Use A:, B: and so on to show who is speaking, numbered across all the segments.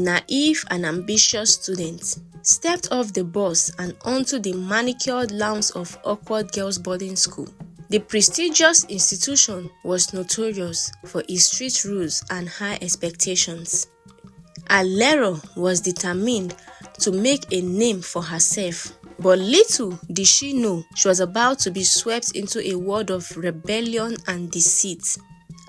A: naive and ambitious student, stepped off the bus and onto the manicured lawns of awkward girls' boarding school. The prestigious institution was notorious for its strict rules and high expectations. Alero was determined to make a name for herself, but little did she know she was about to be swept into a world of rebellion and deceit.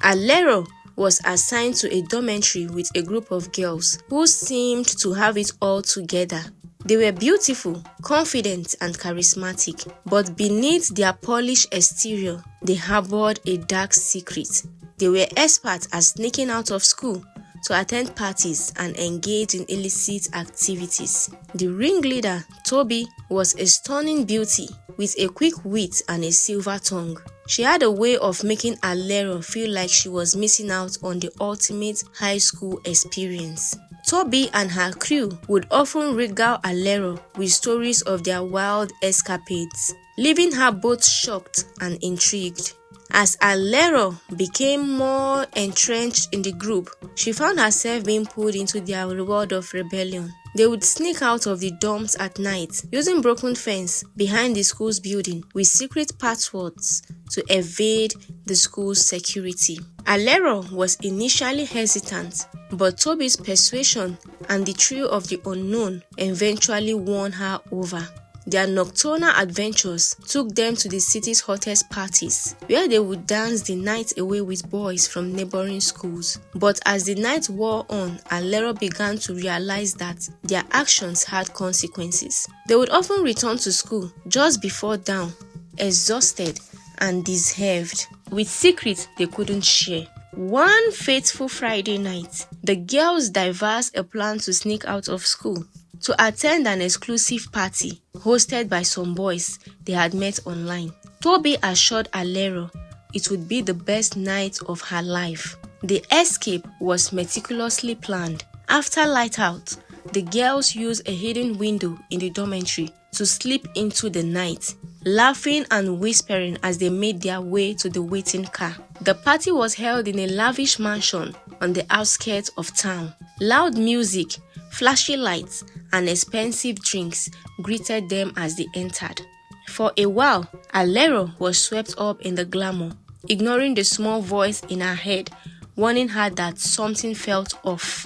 A: Alero was assigned to a dormitory with a group of girls who seemed to have it all together. They were beautiful, confident, and charismatic, but beneath their polished exterior, they harbored a dark secret. They were experts at sneaking out of school to attend parties and engage in illicit activities. The ringleader, Toby, was a stunning beauty with a quick wit and a silver tongue. She had a way of making Alero feel like she was missing out on the ultimate high school experience. Toby and her crew would often regale Alero with stories of their wild escapades, leaving her both shocked and intrigued. As Alero became more entrenched in the group, she found herself being pulled into their world of rebellion. They would sneak out of the dorms at night, using broken fence behind the school's building with secret passwords to evade the school's security. Alero was initially hesitant, but Toby's persuasion and the thrill of the unknown eventually won her over. Their nocturnal adventures took them to the city's hottest parties, where they would dance the night away with boys from neighboring schools. But as the night wore on, Alero began to realize that their actions had consequences. They would often return to school just before dawn, exhausted and disheveled, with secrets they couldn't share. One fateful Friday night, the girls devised a plan to sneak out of school to attend an exclusive party hosted by some boys they had met online. Toby assured Alero it would be the best night of her life. The escape was meticulously planned. After light out, the girls used a hidden window in the dormitory to slip into the night, laughing and whispering as they made their way to the waiting car. The party was held in a lavish mansion on the outskirts of town. Loud music, flashy lights, and expensive drinks greeted them as they entered. For a while, Alero was swept up in the glamour, ignoring the small voice in her head, warning her that something felt off.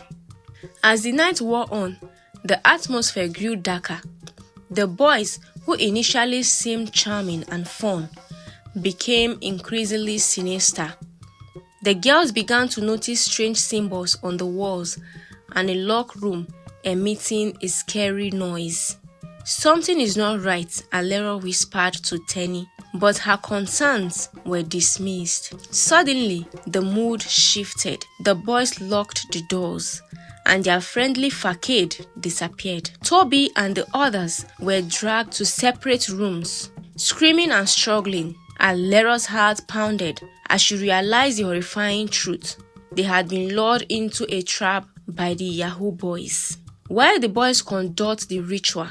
A: As the night wore on, the atmosphere grew darker. The boys, who initially seemed charming and fun, became increasingly sinister. The girls began to notice strange symbols on the walls and a locked room emitting a scary noise. "Something is not right," Alero whispered to Tenny, but her concerns were dismissed. Suddenly, the mood shifted. The boys locked the doors, and their friendly facade disappeared. Toby and the others were dragged to separate rooms. Screaming and struggling, Alero's heart pounded as she realized the horrifying truth. They had been lured into a trap by the Yahoo boys. While the boys conduct the ritual,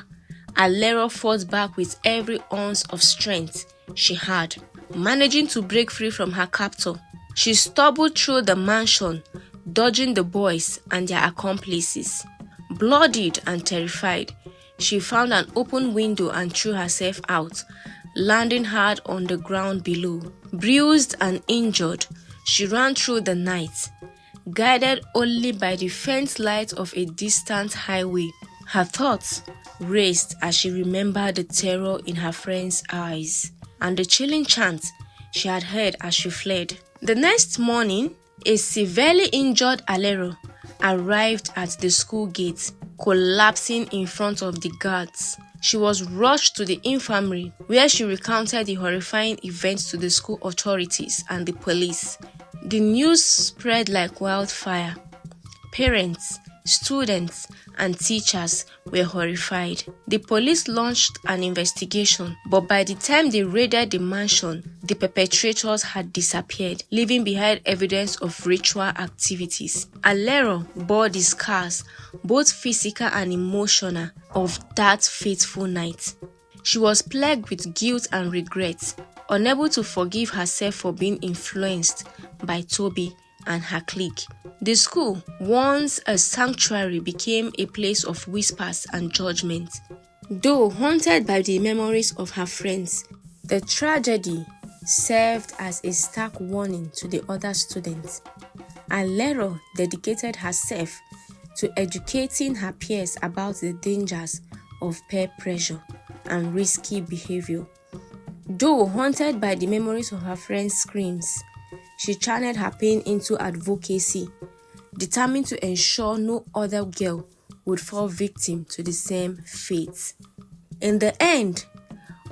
A: Alero fought back with every ounce of strength she had, managing to break free from her captor. She stumbled through the mansion, dodging the boys and their accomplices. Bloodied and terrified, she found an open window and threw herself out, landing hard on the ground below. Bruised and injured, she ran through the night, guided only by the faint light of a distant highway. Her thoughts raced as she remembered the terror in her friend's eyes and the chilling chant she had heard as she fled. The next morning, a severely injured Alero arrived at the school gate, collapsing in front of the guards. She was rushed to the infirmary, where she recounted the horrifying events to the school authorities and the police. The news spread like wildfire. Parents, students, and teachers were horrified. The police launched an investigation, but by the time they raided the mansion, the perpetrators had disappeared, leaving behind evidence of ritual activities. Alero bore the scars, both physical and emotional, of that fateful night. She was plagued with guilt and regret, unable to forgive herself for being influenced by Toby and her clique. The school, once a sanctuary, became a place of whispers and judgment. Though haunted by the memories of her friends, the tragedy served as a stark warning to the other students. Alero dedicated herself to educating her peers about the dangers of peer pressure and risky behavior. Though haunted by the memories of her friends' screams, she channeled her pain into advocacy, determined to ensure no other girl would fall victim to the same fate. In the end,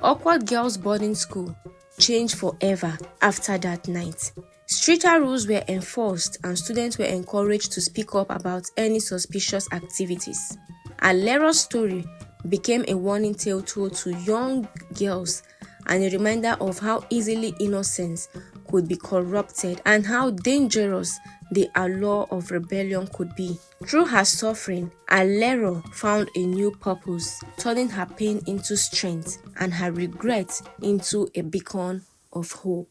A: Awkward Girls Boarding School changed forever after that night. Stricter rules were enforced and students were encouraged to speak up about any suspicious activities. Alero's story became a warning tale told to young girls and a reminder of how easily innocence could be corrupted and how dangerous the allure of rebellion could be. Through her suffering, Alero found a new purpose, turning her pain into strength and her regret into a beacon of hope.